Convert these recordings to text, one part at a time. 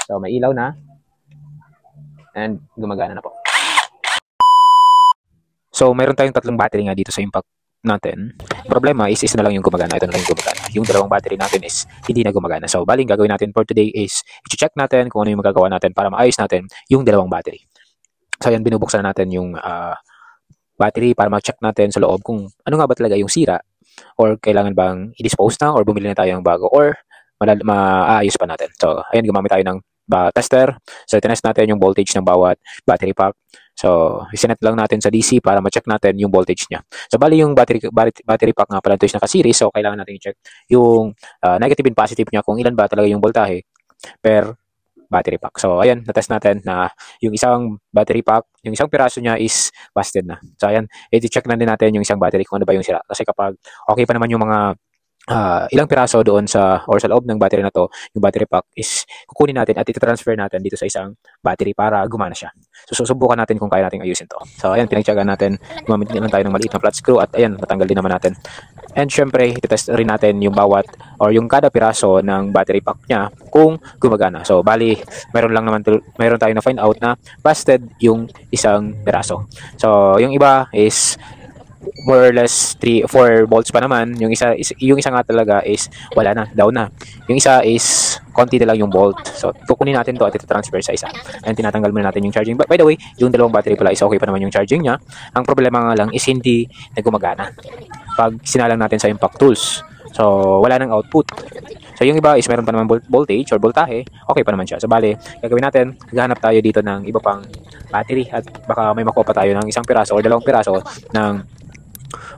So, may ilaw na. And gumagana na po. So, mayroon tayong tatlong battery nga dito sa impact natin. Problema is isa na lang yung gumagana. Ito na lang yung gumagana. Yung dalawang battery natin is hindi na gumagana. So, baling gagawin natin for today is i-check natin kung ano yung magagawa natin para maayos natin yung dalawang battery. So, ayan, binubuksan na natin yung battery para ma-check natin sa loob kung ano nga ba talaga yung sira or kailangan bang i-dispose na or bumili na tayo ng bago or maayos pa natin. So, ayan, gumamit tayo ng tester. So, tinest natin yung voltage ng bawat battery pack. So, isinet lang natin sa DC para ma-check natin yung voltage niya. So, bali yung battery pack nga pala ito is naka-series. So, kailangan natin i-check yung negative and positive niya kung ilan ba talaga yung voltahe per battery pack. So, ayan, natest natin na yung isang battery pack, yung isang piraso niya is busted na. So, ayan, i-check na din natin yung isang battery kung ano ba yung sira. Kasi kapag okay pa naman yung mga ilang piraso doon sa loob ng battery na to, yung battery pack is kukunin natin at i-transfer natin dito sa isang battery para gumana siya. So, susubukan natin kung kaya natin ayusin to. So, ayan, pinagtiyagaan natin. Gumamit din lang tayo ng maliit na flat screw at ayan, natanggal din naman natin. And syempre, i-test rin natin yung bawat or yung kada piraso ng battery pack niya kung gumagana. So, bali, meron tayo na find out na busted yung isang piraso. So, yung iba is more or less 4 volts pa naman. Yung isa nga talaga is wala na, down na. Yung isa is konti na lang yung volt. So, kukunin natin to at ito-transfer sa isa. And tinatanggal muna natin yung charging. By the way, yung dalawang battery pala is okay pa naman yung charging niya. Ang problema nga lang is hindi na gumagana pag sinalang natin sa impact tools. So, wala nang output. So, yung iba is meron pa naman voltage or voltahe, okay pa naman siya. So, bali, gagawin natin, gahanap tayo dito ng iba pang battery at baka may makuha pa tayo ng isang piraso or dalawang piraso ng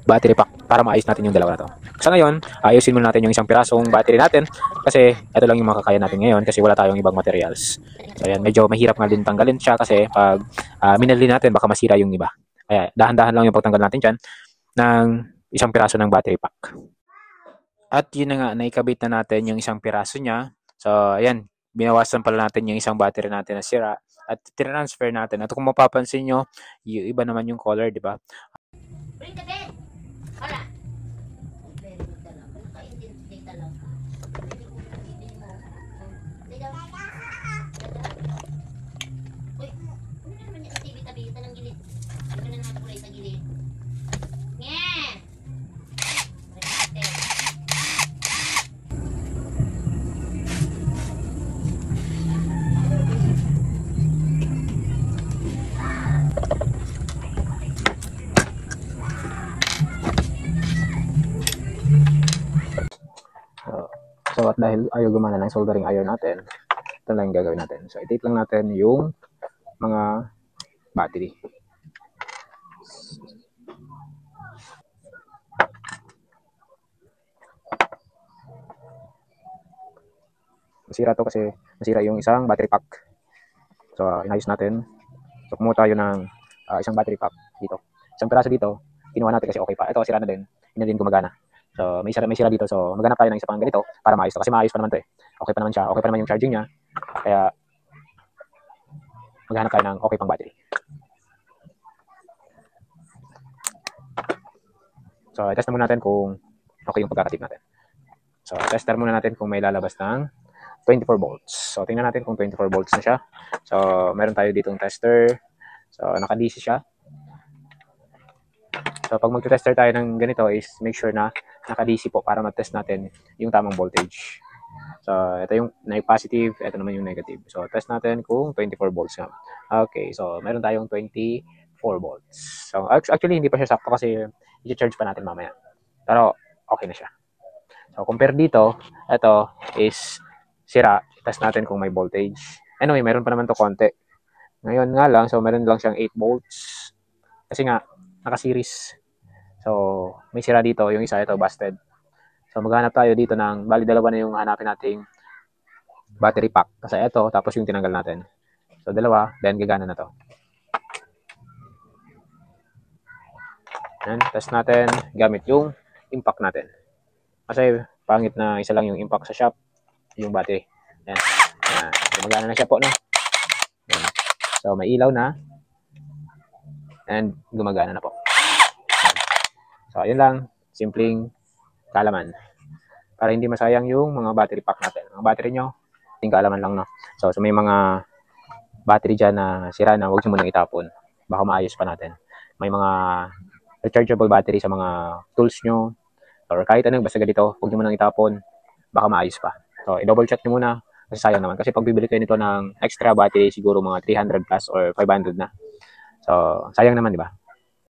battery pack para maayos natin yung dalawa na to. Sa ngayon, ayusin muna natin yung isang pirasong battery natin kasi ito lang yung makakaya natin ngayon kasi wala tayong ibang materials. So, ayan, medyo mahirap nga din tanggalin siya kasi pag minali natin baka masira yung iba. Kaya dahan-dahan lang yung pagtanggal natin dyan ng isang piraso ng battery pack. At yun na nga, naikabit na natin yung isang piraso niya. So, ayan, binawasan pala natin yung isang battery natin na sira at transfer natin. At kung mapapansin nyo, yung iba naman yung color, di ba? So, at dahil ayaw gumana ng soldering iron natin, ito lang yung gagawin natin. So, i-take lang natin yung mga battery. Masira to kasi masira yung isang battery pack. So, inayos natin. So, kumuha tayo ng isang battery pack dito. Isang piraso dito, kinuha natin kasi okay pa. Ito, sira na din. Hindi na din gumagana. So, may sira dito. So, maghanap tayo ng isa pang ganito para maayos to. Kasi maayos pa naman to eh. Okay pa naman siya. Okay pa naman yung charging niya. Kaya, maghanap tayo ng okay pang battery. So, i-test na muna natin kung okay yung pagkakatip natin. So, tester muna natin kung may lalabas ng 24 volts. So, tingnan natin kung 24 volts na siya. So, meron tayo ditong tester. So, naka-DC siya. So, pag mag-tester tayo ng ganito is make sure na naka-DC po para mag-test natin yung tamang voltage. So, ito yung positive, ito naman yung negative. So, test natin kung 24 volts nga. Okay, so meron tayong 24 volts. So, actually, hindi pa siya sakto kasi i-charge pa natin mamaya. Pero, okay na siya. So, compare dito, ito is sira. Test natin kung may voltage. Anyway, meron pa naman to konti. Ngayon nga lang, so meron lang siyang 8 volts. Kasi nga, naka-series. So, may sira dito. Yung isa, ito, busted. So, maghanap tayo dito ng, bali dalawa na yung hanapin nating battery pack. Kasi ito, tapos yung tinanggal natin. So, dalawa, then gagana na to. Yan, test natin gamit yung impact natin. Kasi, pangit na isa lang yung impact sa shop, yung battery. Yan. Yan. So, magana na siya po, no? Yan. So, may ilaw na. And, gumagana na po. Yan. So, ayun lang. Simpleng kalaman. Para hindi masayang yung mga battery pack natin. Ang battery nyo, konting kaalaman lang, no? So may mga battery dyan na sira na, huwag nyo munang itapon. Baka maayos pa natin. May mga rechargeable battery sa mga tools nyo, or kahit anong basta ganito, huwag nyo munang itapon. Baka maayos pa. So, i-double check nyo muna. Kasi sayang naman. Kasi pag bibili kayo nito ng extra battery, siguro mga 300 plus or 500 na. So, sayang naman, di ba?